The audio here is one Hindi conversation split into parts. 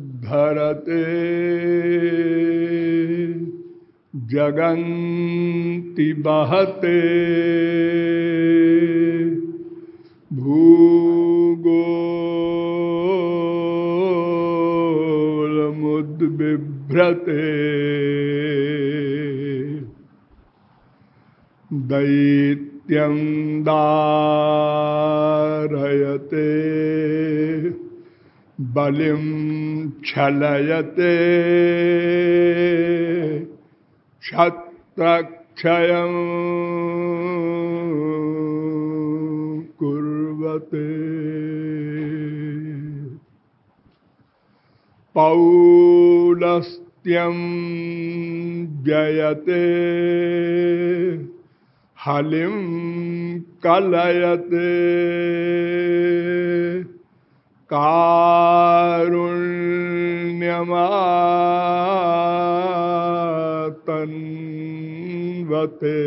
वेदानुद्धरते जगन्ति बहते भूगोलमुद्बिभ्रते दैत्यं दारयते बलिं छलयते क्षत्रक्षयं कुर्वते पौलस्त्यं जयते हलिं कलयते कारुण्यमातन्वते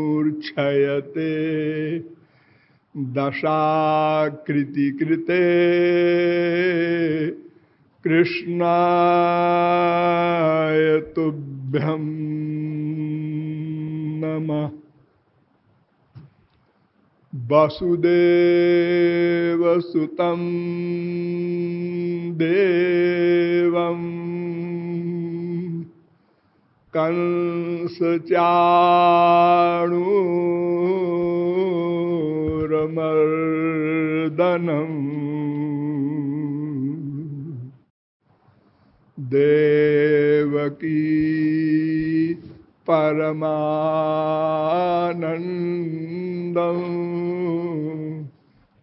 म्लेच्छान्मूर्छयते दशाकृतिकृते कृष्णाय तुभ्यं नमः। वसुदेवसुतं देवं कंसचाणूरमर्दनम् देवकी परमानन्दं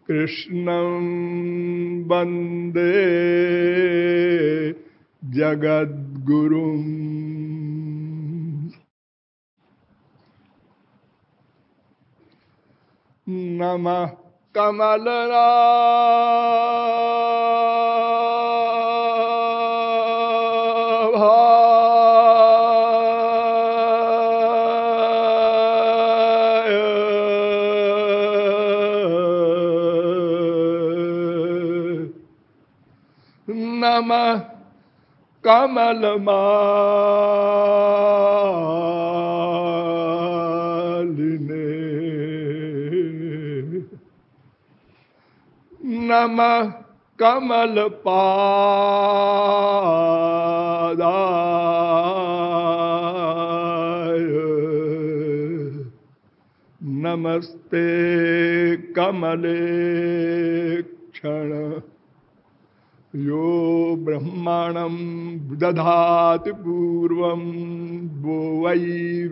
कृष्णं वन्दे जगद्गुरुम्। नमः कमलनाभाय नमः कमलमालिने नमः कमलपादाय नमस्ते कमलेक्षण यो ब्रह्मणं दधाति पूर्वं वो वै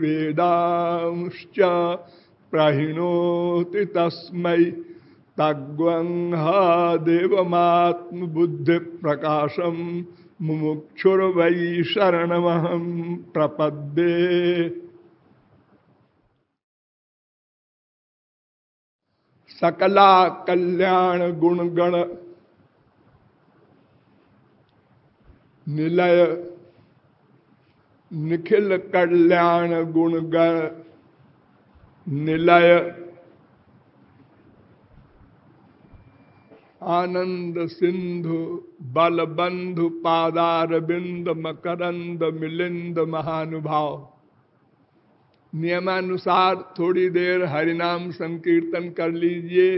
वेदांश्च प्रहिणोति तस्मै तग्वंहा देवमात्मबुद्धिप्रकाशं मुमुक्षुर्वै शरणमहं प्रपद्ये। सकला कल्याण गुणगण निलय निखिल कल्याण गुणगण निलय आनंद सिंधु बलबंधु पादारविंद मकरंद मिलिंद महानुभाव। नियमानुसार थोड़ी देर हरिनाम संकीर्तन कर लीजिए,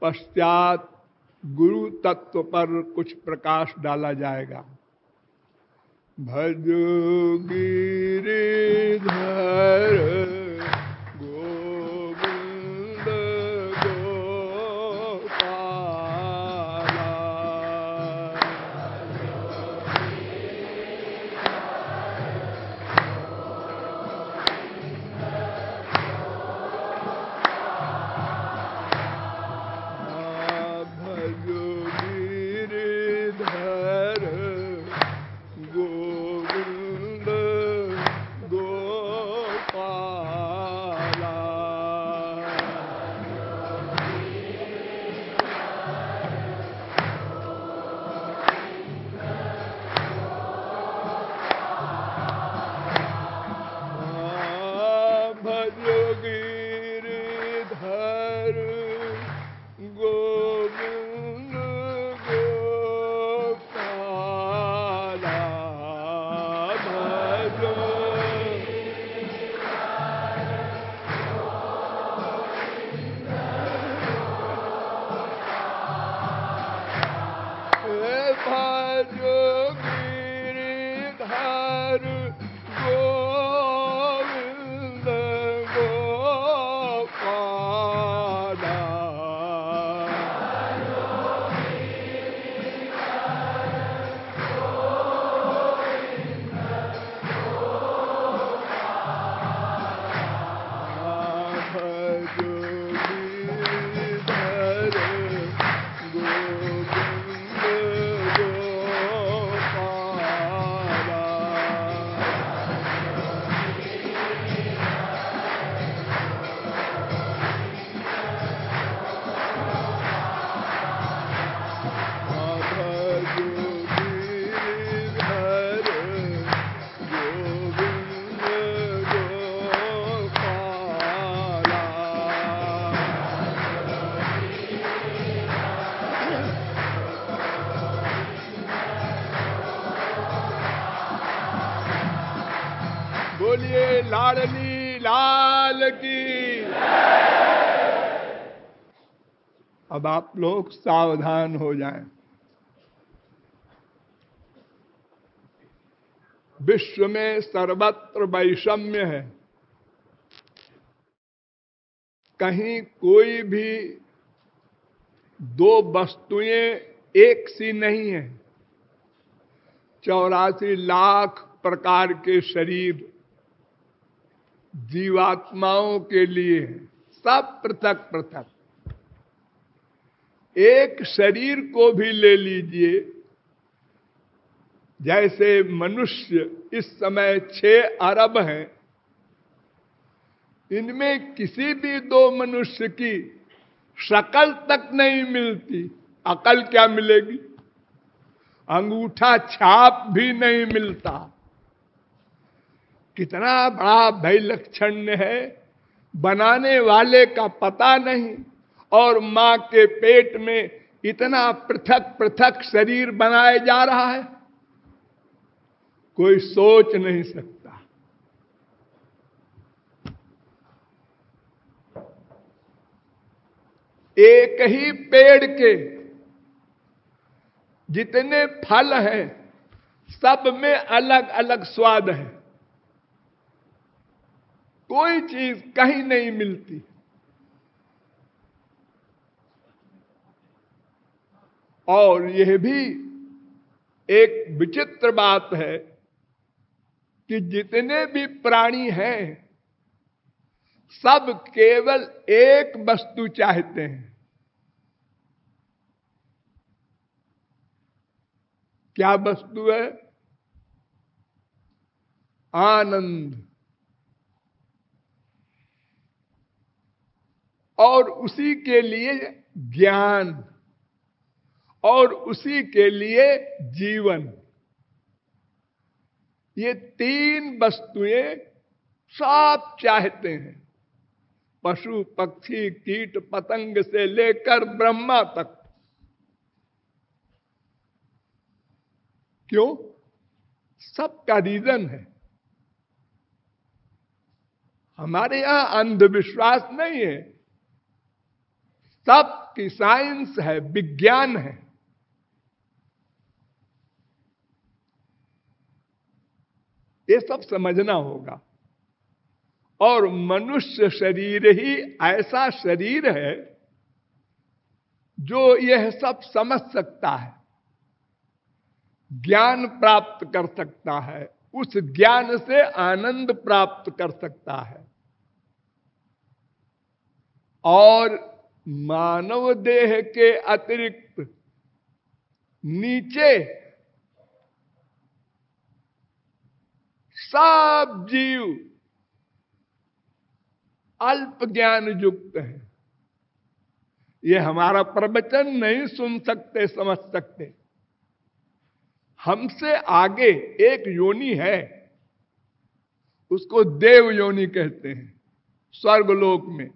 पश्चात गुरु तत्व पर कुछ प्रकाश डाला जाएगा। भजो गिरिधर गोविंद गोपाला भजो गिरिधर गोविंद गोपाला। भजो गिरिधर गोविंद गोपाला। बोलिए लाडली लाल की। अब आप लोग सावधान हो जाएं। विश्व में सर्वत्र वैषम्य है। कहीं कोई भी दो वस्तुएं एक सी नहीं है। 84 लाख प्रकार के शरीर जीवात्माओं के लिए सब पृथक पृथक। एक शरीर को भी ले लीजिए, जैसे मनुष्य इस समय 6 अरब हैं, इनमें किसी भी दो मनुष्य की शक्ल तक नहीं मिलती, अकल क्या मिलेगी? अंगूठा छाप भी नहीं मिलता। कितना बड़ा वैलक्षण्य है, बनाने वाले का पता नहीं, और मां के पेट में इतना पृथक पृथक शरीर बनाया जा रहा है, कोई सोच नहीं सकता। एक ही पेड़ के जितने फल हैं, सब में अलग अलग स्वाद है। कोई चीज कहीं नहीं मिलती। और यह भी एक विचित्र बात है कि जितने भी प्राणी हैं, सब केवल एक वस्तु चाहते हैं। क्या वस्तु है? आनंद। और उसी के लिए ज्ञान, और उसी के लिए जीवन। ये 3 वस्तुएं सब चाहते हैं। पशु पक्षी कीट पतंग से लेकर ब्रह्मा तक। क्यों? सबका रीजन है। हमारे यहां अंधविश्वास नहीं है, सबकी साइंस है, विज्ञान है। ये सब समझना होगा। और मनुष्य शरीर ही ऐसा शरीर है जो यह सब समझ सकता है, ज्ञान प्राप्त कर सकता है, उस ज्ञान से आनंद प्राप्त कर सकता है। और मानव देह के अतिरिक्त नीचे सब जीव अल्प ज्ञान युक्त है। ये हमारा प्रवचन नहीं सुन सकते, समझ सकते। हमसे आगे एक योनि है, उसको देव योनि कहते हैं। स्वर्गलोक में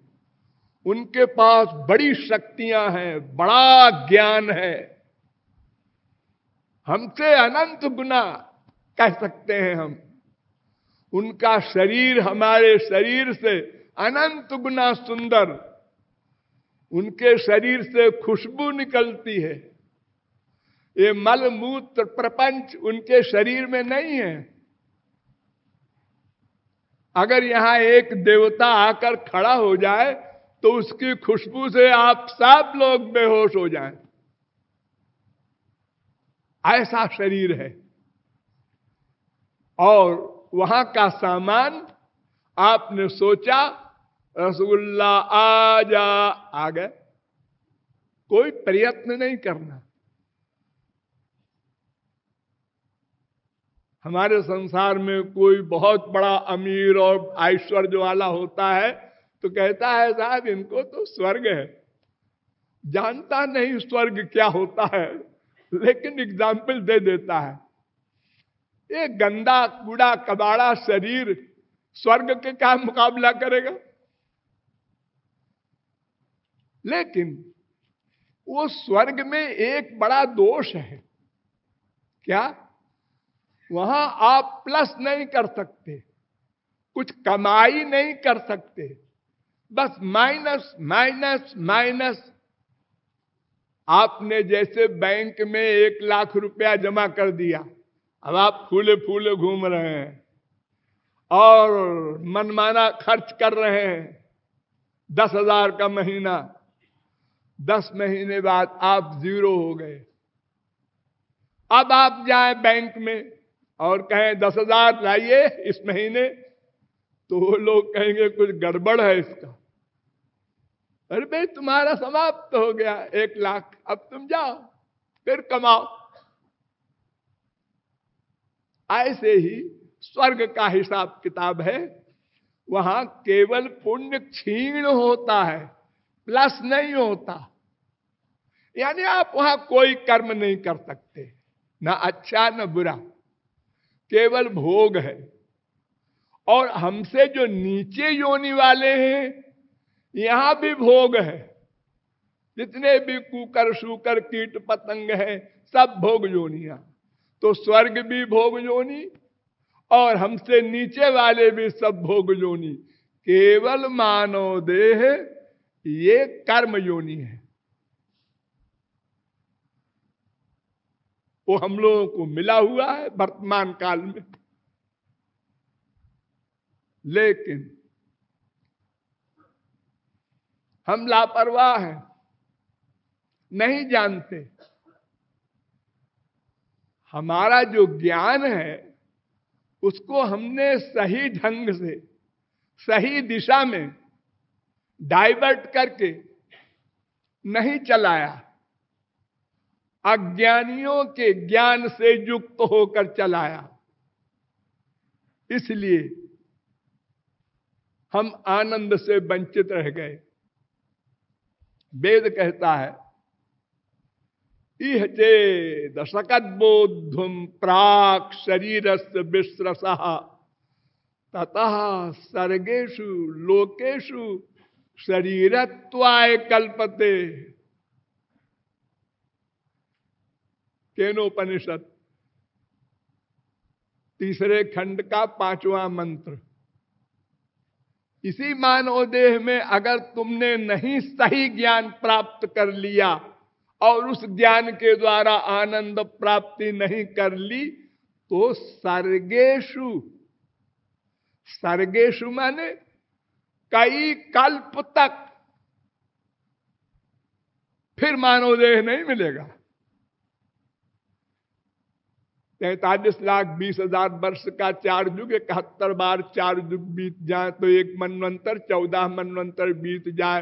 उनके पास बड़ी शक्तियां हैं, बड़ा ज्ञान है, हमसे अनंत गुना कह सकते हैं हम। उनका शरीर हमारे शरीर से अनंत गुना सुंदर, उनके शरीर से खुशबू निकलती है। ये मल मूत्र प्रपंच उनके शरीर में नहीं है। अगर यहां एक देवता आकर खड़ा हो जाए तो उसकी खुशबू से आप सब लोग बेहोश हो जाएं। ऐसा शरीर है। और वहां का सामान, आपने सोचा रसगुल्ला आ गए, कोई प्रयत्न नहीं करना। हमारे संसार में कोई बहुत बड़ा अमीर और ऐश्वर्य वाला होता है तो कहता है साहब इनको तो स्वर्ग है, जानता नहीं स्वर्ग क्या होता है, लेकिन एग्जाम्पल दे देता है। ये गंदा कूड़ा कबाड़ा शरीर स्वर्ग के क्या मुकाबला करेगा? लेकिन वो स्वर्ग में एक बड़ा दोष है। क्या? वहां आप प्लस नहीं कर सकते, कुछ कमाई नहीं कर सकते, बस माइनस माइनस माइनस। आपने जैसे बैंक में 1,00,000 रुपया जमा कर दिया, अब आप फूले फूले घूम रहे हैं और मनमाना खर्च कर रहे हैं। 10,000 का महीना, 10 महीने बाद आप जीरो हो गए। अब आप जाएं बैंक में और कहें 10,000 लाइए इस महीने, तो वो लोग कहेंगे कुछ गड़बड़ है इसका। अरे भाई तुम्हारा समाप्त हो गया 1,00,000, अब तुम जाओ फिर कमाओ। ऐसे ही स्वर्ग का हिसाब किताब है। वहां केवल पुण्य क्षीण होता है, प्लस नहीं होता। यानी आप वहां कोई कर्म नहीं कर सकते, ना अच्छा न बुरा, केवल भोग है। और हमसे जो नीचे योनि वाले हैं, यहां भी भोग है। जितने भी कुकर शूकर कीट पतंग हैं, सब भोग योनियां। तो स्वर्ग भी भोग योनि और हमसे नीचे वाले भी सब भोग योनि। केवल मानव देह ये कर्म योनि है। वो हम लोगों को मिला हुआ है वर्तमान काल में। लेकिन हम लापरवाह हैं, नहीं जानते। हमारा जो ज्ञान है उसको हमने सही ढंग से, सही दिशा में डाइवर्ट करके नहीं चलाया। अज्ञानियों के ज्ञान से युक्त होकर चलाया। इसलिए हम आनंद से वंचित रह गए। वेद कहता है इह चेद सकद्बोद्धुम प्राक शरीरस्य विश्रसः ततः सर्गेषु लोकेषु शरीरत्वाय कल्पते। केनोपनिषद 3 खंड का 5वां मंत्र। इसी मानव देह में अगर तुमने नहीं सही ज्ञान प्राप्त कर लिया और उस ज्ञान के द्वारा आनंद प्राप्ति नहीं कर ली तो सर्गेषु, सर्गेषु माने कई कल्प तक फिर मानव देह नहीं मिलेगा। 43,20,000 वर्ष का 4 युग, 71 बार 4 युग बीत जाए तो 1 मनवंतर, 14 मनवंतर बीत जाए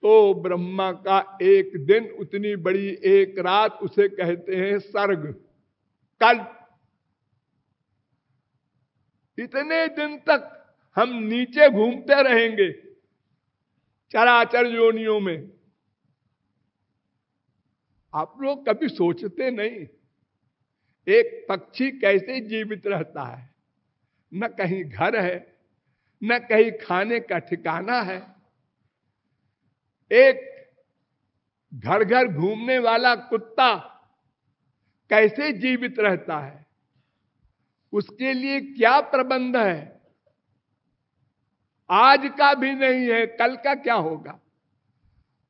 तो ब्रह्मा का 1 दिन, उतनी बड़ी 1 रात, उसे कहते हैं सर्ग, कल्प। इतने दिन तक हम नीचे घूमते रहेंगे चराचर योनियों में। आप लोग कभी सोचते नहीं एक पक्षी कैसे जीवित रहता है? न कहीं घर है, न कहीं खाने का ठिकाना है। एक घर घर घूमने वाला कुत्ता कैसे जीवित रहता है? उसके लिए क्या प्रबंध है? आज का भी नहीं है, कल का क्या होगा?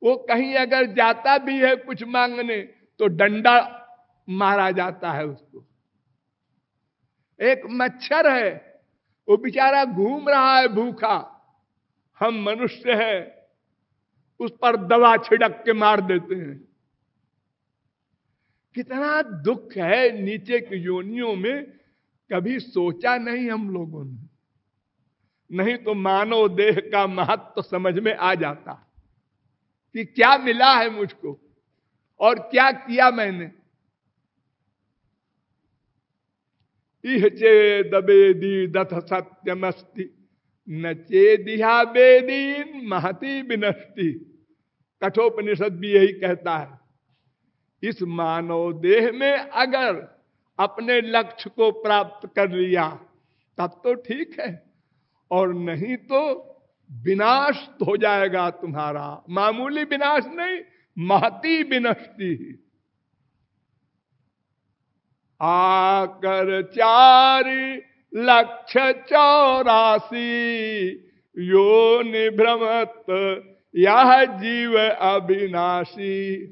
वो कहीं अगर जाता भी है कुछ मांगने तो डंडा मारा जाता है उसको। एक मच्छर है, वो बेचारा घूम रहा है भूखा, हम मनुष्य हैं, उस पर दवा छिड़क के मार देते हैं। कितना दुख है नीचे की योनियों में, कभी सोचा नहीं हम लोगों ने। नहीं तो मानव देह का महत्व समझ में आ जाता कि क्या मिला है मुझको और क्या किया मैंने। इह चेद वेदी दथ सत्यमस्ति न चेदिहा वेदीन महति विनष्टि। कठोपनिषद भी यही कहता है, इस मानव देह में अगर अपने लक्ष्य को प्राप्त कर लिया तब तो ठीक है, और नहीं तो विनाश हो जाएगा तुम्हारा। मामूली विनाश नहीं, महती विनष्टि। आकर 4,84,000 योनि भ्रमत यह जीव अविनाशी।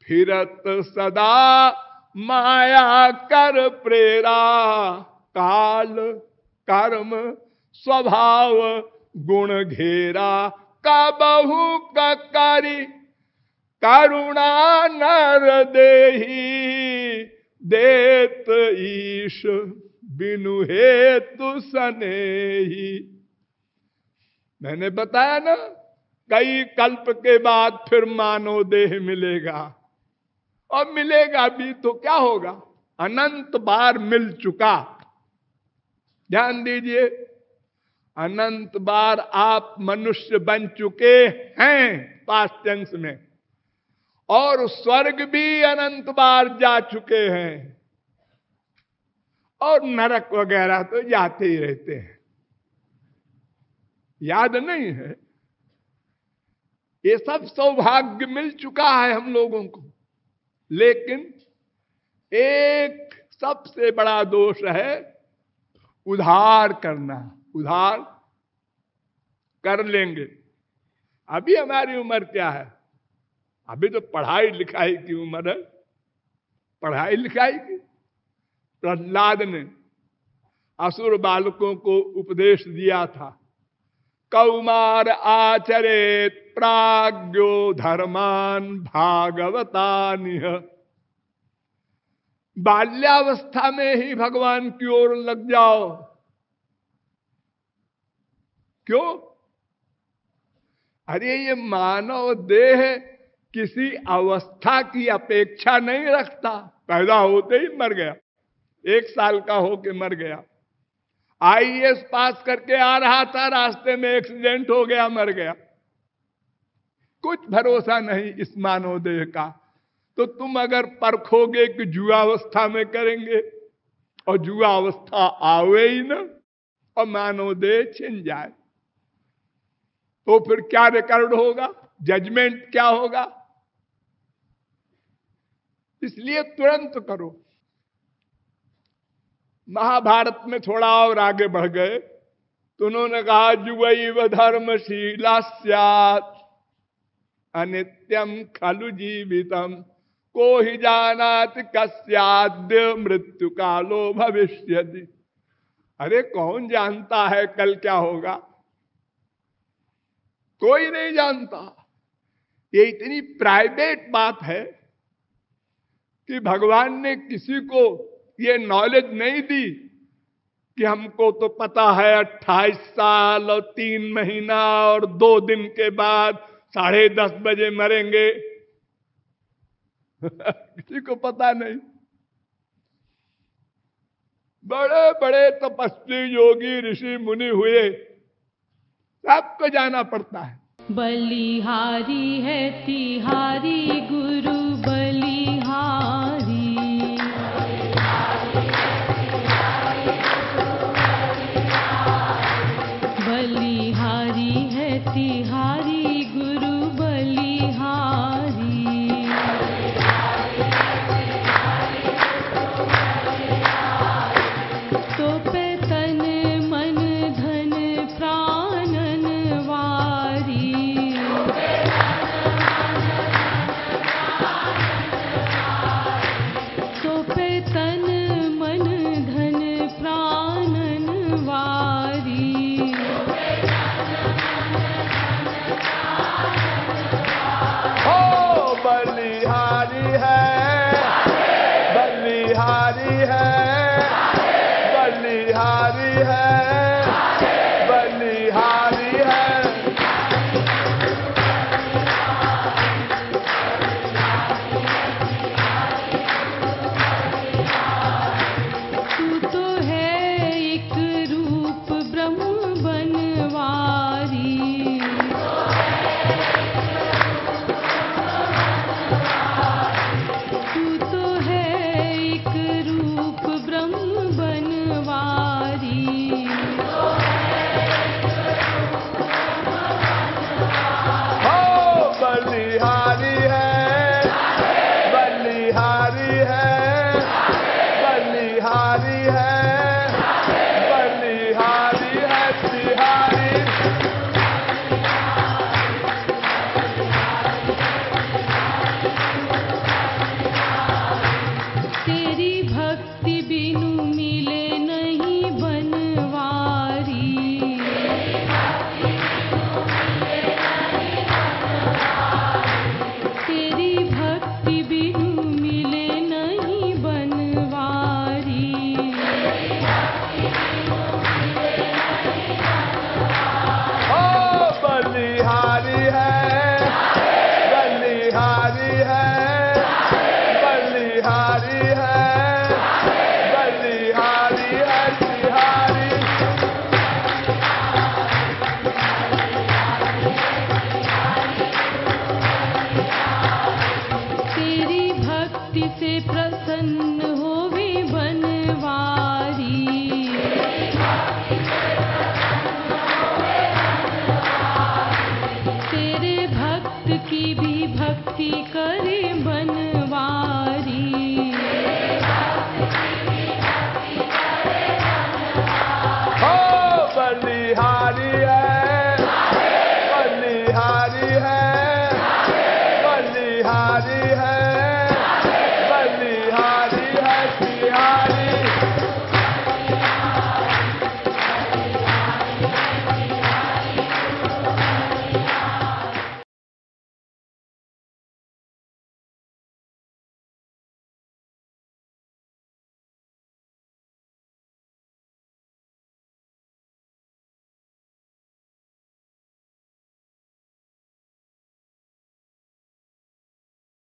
फिरत सदा माया कर प्रेरा, काल कर्म स्वभाव गुण घेरा। कबहु करी करुणा नर देही, देत ईश बिनु हेतु सनेही। मैंने बताया ना, कई कल्प के बाद फिर मानव देह मिलेगा, और मिलेगा भी तो क्या होगा, अनंत बार मिल चुका। ध्यान दीजिए, अनंत बार आप मनुष्य बन चुके हैं पास्ट टेंस में, और स्वर्ग भी अनंत बार जा चुके हैं, और नरक वगैरह तो जाते ही रहते हैं। याद नहीं है? ये सब सौभाग्य मिल चुका है हम लोगों को। लेकिन एक सबसे बड़ा दोष है उधार करना। उधार कर लेंगे। अभी हमारी उम्र क्या है? अभी तो पढ़ाई लिखाई की उम्र है। पढ़ाई लिखाई की। प्रहलाद ने असुर बालकों को उपदेश दिया था, कौमार आचरेत प्राज्ञो धर्मान भागवतानिह। बाल्यावस्था में ही भगवान की ओर लग जाओ। क्यों? अरे ये मानव देह किसी अवस्था की अपेक्षा नहीं रखता। पैदा होते ही मर गया, 1 साल का होके मर गया। IAS पास करके आ रहा था, रास्ते में एक्सीडेंट हो गया, मर गया। कुछ भरोसा नहीं इस मानव देह का। तो तुम अगर परखोगे कि जुआवस्था में करेंगे, और जुआवस्था आवे ही ना, और मानव देह छिन जाए, तो फिर क्या रिकॉर्ड होगा, जजमेंट क्या होगा? इसलिए तुरंत करो। महाभारत में थोड़ा और आगे बढ़ गए तो उन्होंने कहा, जुवैव धर्मशीला स्यात् अनित्यम खलु जीवितम को ही जानाति कस्याद्य मृत्यु कालो भविष्यति। अरे कौन जानता है कल क्या होगा? कोई नहीं जानता। ये इतनी प्राइवेट बात है कि भगवान ने किसी को ये नॉलेज नहीं दी कि हमको तो पता है 28 साल और 3 महीना और 2 दिन के बाद 10:30 बजे मरेंगे। किसी को पता नहीं। बड़े बड़े तपस्वी योगी ऋषि मुनि हुए, सबको जाना पड़ता है। बलिहारी है तिहारी गुरु बलिहारी। बलिहारी है तिहारी गुरु बलिहारी। तो पे तन मन धन प्राणन वारी। बलिहारी है, बलिहारी है, बलिहारी है। तू तो है एक रूप ब्रह्म बनवारी। तू तो है एक रूप ब्रह्म बनवारी। हो बलिहारी है, बलिहारी है, बलिहारी है।